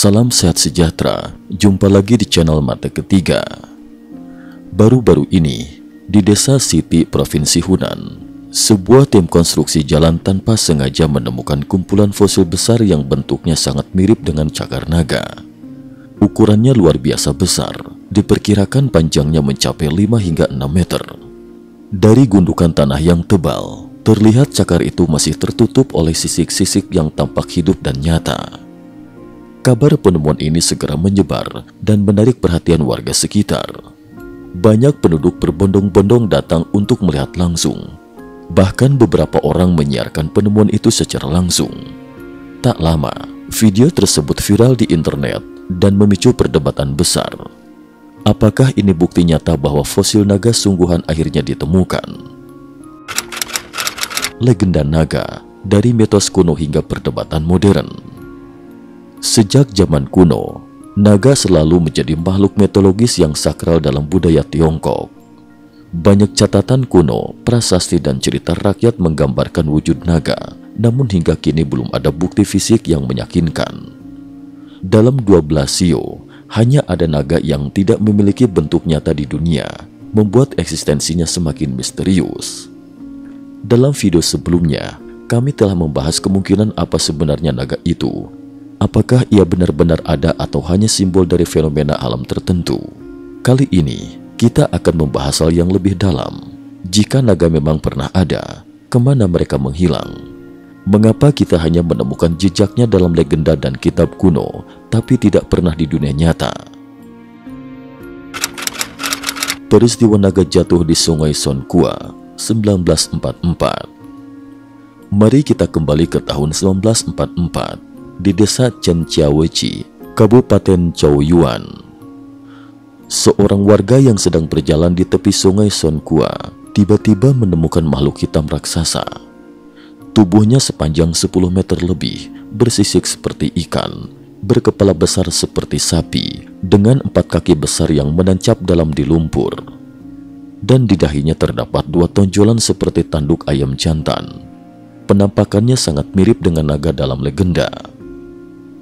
Salam sehat sejahtera, jumpa lagi di channel Mata Ketiga. Baru-baru ini, di desa Siti, Provinsi Hunan, sebuah tim konstruksi jalan tanpa sengaja menemukan kumpulan fosil besar yang bentuknya sangat mirip dengan cakar naga. Ukurannya luar biasa besar, diperkirakan panjangnya mencapai 5 hingga 6 meter. Dari gundukan tanah yang tebal, terlihat cakar itu masih tertutup oleh sisik-sisik yang tampak hidup dan nyata. Kabar penemuan ini segera menyebar dan menarik perhatian warga sekitar. Banyak penduduk berbondong-bondong datang untuk melihat langsung. Bahkan beberapa orang menyiarkan penemuan itu secara langsung. Tak lama, video tersebut viral di internet dan memicu perdebatan besar. Apakah ini bukti nyata bahwa fosil naga sungguhan akhirnya ditemukan? Legenda naga dari mitos kuno hingga perdebatan modern. Sejak zaman kuno, naga selalu menjadi makhluk mitologis yang sakral dalam budaya Tiongkok. Banyak catatan kuno, prasasti dan cerita rakyat menggambarkan wujud naga, namun hingga kini belum ada bukti fisik yang meyakinkan. Dalam 12 sio, hanya ada naga yang tidak memiliki bentuk nyata di dunia, membuat eksistensinya semakin misterius. Dalam video sebelumnya, kami telah membahas kemungkinan apa sebenarnya naga itu. Apakah ia benar-benar ada atau hanya simbol dari fenomena alam tertentu? Kali ini, kita akan membahas hal yang lebih dalam. Jika naga memang pernah ada, kemana mereka menghilang? Mengapa kita hanya menemukan jejaknya dalam legenda dan kitab kuno, tapi tidak pernah di dunia nyata? Peristiwa naga jatuh di Sungai Sonkua, 1944. Mari kita kembali ke tahun 1944. Di desa Chenciaweci, Kabupaten Chaoyuan. Seorang warga yang sedang berjalan di tepi sungai Sonkua tiba-tiba menemukan makhluk hitam raksasa. Tubuhnya sepanjang 10 meter lebih, bersisik seperti ikan, berkepala besar seperti sapi, dengan 4 kaki besar yang menancap dalam di lumpur. Dan di dahinya terdapat 2 tonjolan seperti tanduk ayam jantan. Penampakannya sangat mirip dengan naga dalam legenda.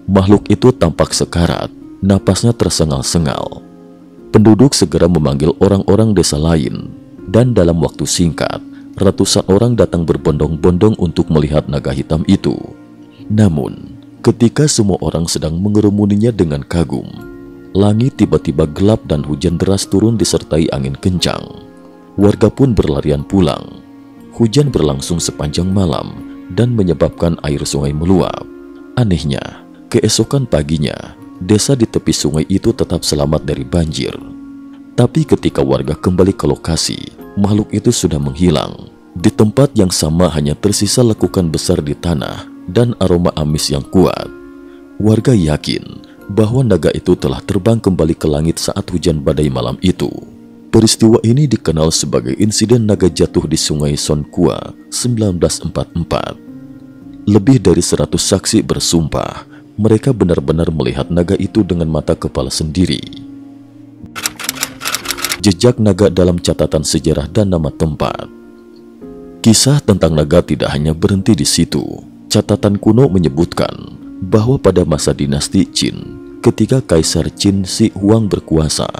Makhluk itu tampak sekarat, napasnya tersengal-sengal. Penduduk segera memanggil orang-orang desa lain, dan dalam waktu singkat, ratusan orang datang berbondong-bondong untuk melihat naga hitam itu. Namun, ketika semua orang sedang mengerumuninya dengan kagum, langit tiba-tiba gelap dan hujan deras turun disertai angin kencang. Warga pun berlarian pulang. Hujan berlangsung sepanjang malam dan menyebabkan air sungai meluap. Anehnya, keesokan paginya, desa di tepi sungai itu tetap selamat dari banjir. Tapi ketika warga kembali ke lokasi, makhluk itu sudah menghilang. Di tempat yang sama hanya tersisa lekukan besar di tanah dan aroma amis yang kuat. Warga yakin bahwa naga itu telah terbang kembali ke langit saat hujan badai malam itu. Peristiwa ini dikenal sebagai insiden naga jatuh di Sungai Sonkua 1944. Lebih dari 100 saksi bersumpah mereka benar-benar melihat naga itu dengan mata kepala sendiri. Jejak naga dalam catatan sejarah dan nama tempat. Kisah tentang naga tidak hanya berhenti di situ. Catatan kuno menyebutkan bahwa pada masa dinasti Qin, ketika Kaisar Qin Shi Huang berkuasa,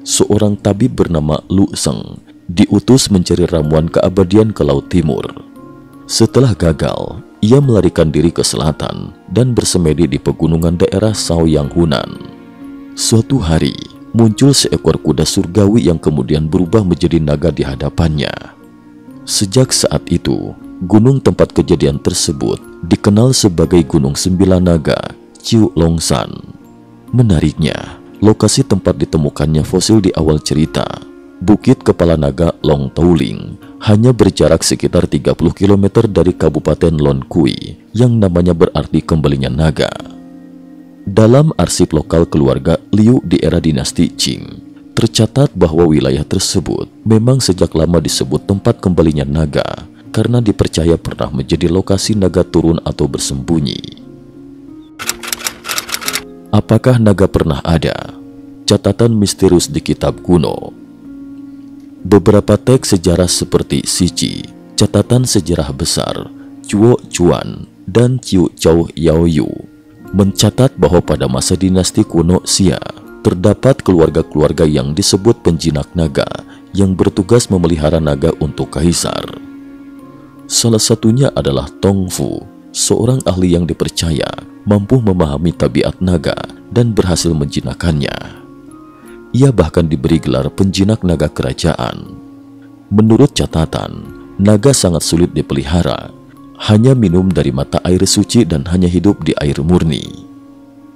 seorang tabib bernama Lu Sheng diutus mencari ramuan keabadian ke Laut Timur. Setelah gagal, ia melarikan diri ke selatan dan bersemedi di pegunungan daerah Shaoyang Hunan. Suatu hari, muncul seekor kuda surgawi yang kemudian berubah menjadi naga di hadapannya. Sejak saat itu, gunung tempat kejadian tersebut dikenal sebagai Gunung Sembilan Naga, Chiu Longshan. Menariknya, lokasi tempat ditemukannya fosil di awal cerita, Bukit Kepala Naga Long Tauling, hanya berjarak sekitar 30 km dari Kabupaten Lon Kui, yang namanya berarti kembalinya naga. Dalam arsip lokal keluarga Liu di era dinasti Qing, tercatat bahwa wilayah tersebut memang sejak lama disebut tempat kembalinya naga, karena dipercaya pernah menjadi lokasi naga turun atau bersembunyi. Apakah naga pernah ada? Catatan misterius di kitab kuno. Beberapa teks sejarah seperti Sici, catatan sejarah besar, Chuo Chuan, dan Chiu Chou Yaoyu mencatat bahwa pada masa dinasti kuno Xia, terdapat keluarga-keluarga yang disebut penjinak naga yang bertugas memelihara naga untuk kaisar. Salah satunya adalah Tong Fu, seorang ahli yang dipercaya mampu memahami tabiat naga dan berhasil menjinakkannya. Ia bahkan diberi gelar penjinak naga kerajaan. Menurut catatan, naga sangat sulit dipelihara, hanya minum dari mata air suci dan hanya hidup di air murni.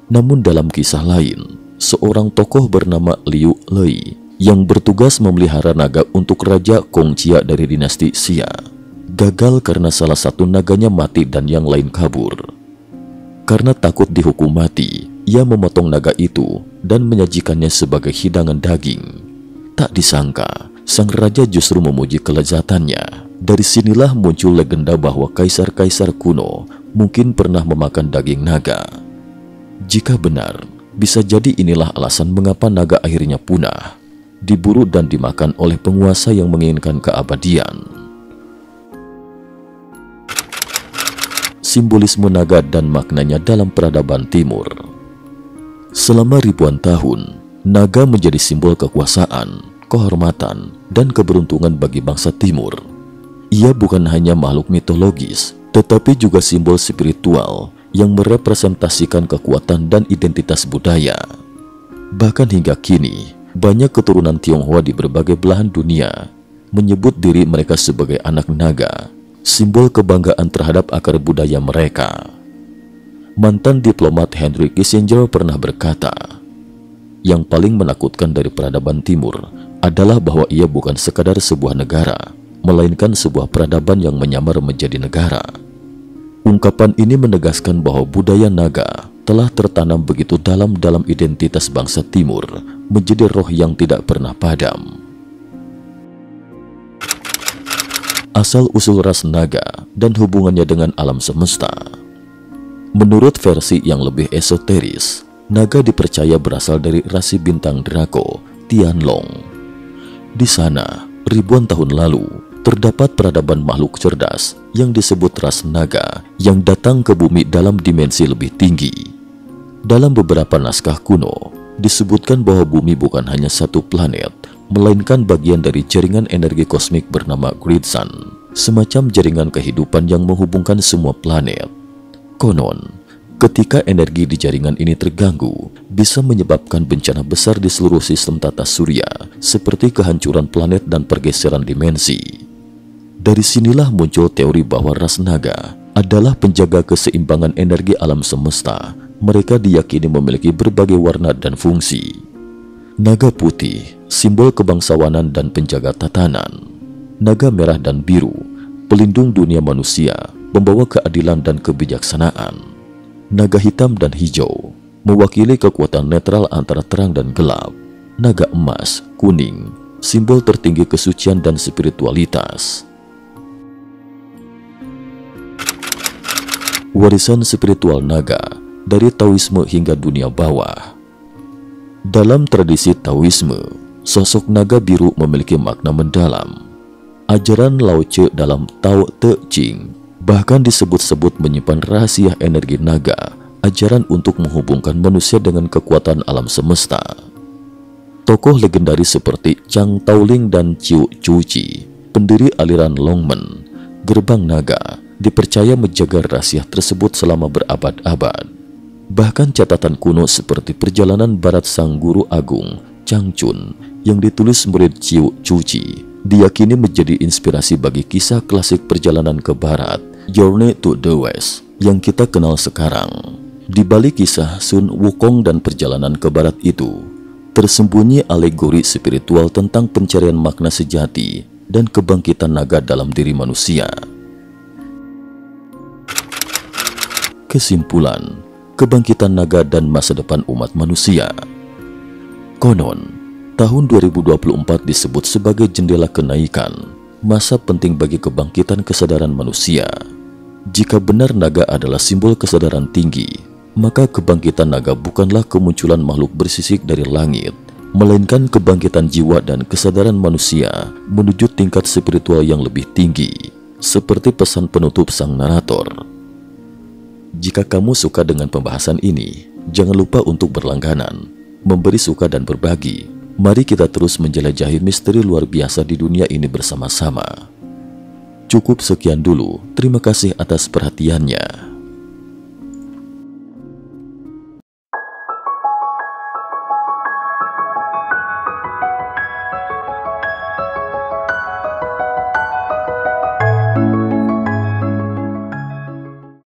Namun dalam kisah lain, seorang tokoh bernama Liu Lei yang bertugas memelihara naga untuk Raja Kongqia dari dinasti Xia, gagal karena salah satu naganya mati dan yang lain kabur. Karena takut dihukum mati, ia memotong naga itu dan menyajikannya sebagai hidangan daging. Tak disangka, sang raja justru memuji kelezatannya. Dari sinilah muncul legenda bahwa kaisar-kaisar kuno mungkin pernah memakan daging naga. Jika benar, bisa jadi inilah alasan mengapa naga akhirnya punah, diburu dan dimakan oleh penguasa yang menginginkan keabadian. Simbolisme naga dan maknanya dalam peradaban timur. Selama ribuan tahun, naga menjadi simbol kekuasaan, kehormatan, dan keberuntungan bagi bangsa timur. Ia bukan hanya makhluk mitologis, tetapi juga simbol spiritual yang merepresentasikan kekuatan dan identitas budaya. Bahkan hingga kini, banyak keturunan Tionghoa di berbagai belahan dunia menyebut diri mereka sebagai anak naga, simbol kebanggaan terhadap akar budaya mereka. Mantan diplomat Henry Kissinger pernah berkata, yang paling menakutkan dari peradaban timur adalah bahwa ia bukan sekadar sebuah negara, melainkan sebuah peradaban yang menyamar menjadi negara. Ungkapan ini menegaskan bahwa budaya naga telah tertanam begitu dalam identitas bangsa timur, menjadi roh yang tidak pernah padam. Asal-usul ras naga dan hubungannya dengan alam semesta. Menurut versi yang lebih esoteris, naga dipercaya berasal dari rasi bintang Draco, Tianlong. Di sana, ribuan tahun lalu, terdapat peradaban makhluk cerdas yang disebut ras naga yang datang ke bumi dalam dimensi lebih tinggi. Dalam beberapa naskah kuno, disebutkan bahwa bumi bukan hanya satu planet, melainkan bagian dari jaringan energi kosmik bernama Great Sun, semacam jaringan kehidupan yang menghubungkan semua planet. Konon, ketika energi di jaringan ini terganggu, bisa menyebabkan bencana besar di seluruh sistem tata surya, seperti kehancuran planet dan pergeseran dimensi. Dari sinilah muncul teori bahwa ras naga adalah penjaga keseimbangan energi alam semesta. Mereka diyakini memiliki berbagai warna dan fungsi. Naga putih, simbol kebangsawanan dan penjaga tatanan. Naga merah dan biru, pelindung dunia manusia, membawa keadilan dan kebijaksanaan. Naga hitam dan hijau, mewakili kekuatan netral antara terang dan gelap. Naga emas, kuning, simbol tertinggi kesucian dan spiritualitas. Warisan spiritual naga dari Taoisme hingga dunia bawah. Dalam tradisi Taoisme, sosok naga biru memiliki makna mendalam. Ajaran Lao Tzu dalam Tao Te Ching bahkan disebut-sebut menyimpan rahasia energi naga, ajaran untuk menghubungkan manusia dengan kekuatan alam semesta. Tokoh legendaris seperti Chang Taoling dan Chiu Chuji, pendiri aliran Longmen, gerbang naga, dipercaya menjaga rahasia tersebut selama berabad-abad. Bahkan catatan kuno seperti perjalanan barat sang guru agung, Chang Chun, yang ditulis murid Chiu Chuji, diyakini menjadi inspirasi bagi kisah klasik perjalanan ke barat, Journey to the West, yang kita kenal sekarang. Di balik kisah Sun Wukong dan perjalanan ke barat itu, tersembunyi alegori spiritual tentang pencarian makna sejati dan kebangkitan naga dalam diri manusia. Kesimpulan, kebangkitan naga dan masa depan umat manusia. Konon, tahun 2024 disebut sebagai jendela kenaikan, masa penting bagi kebangkitan kesadaran manusia. Jika benar naga adalah simbol kesadaran tinggi, maka kebangkitan naga bukanlah kemunculan makhluk bersisik dari langit, melainkan kebangkitan jiwa dan kesadaran manusia menuju tingkat spiritual yang lebih tinggi, seperti pesan penutup sang narator. Jika kamu suka dengan pembahasan ini, jangan lupa untuk berlangganan, memberi suka dan berbagi. Mari kita terus menjelajahi misteri luar biasa di dunia ini bersama-sama. Cukup sekian dulu, terima kasih atas perhatiannya.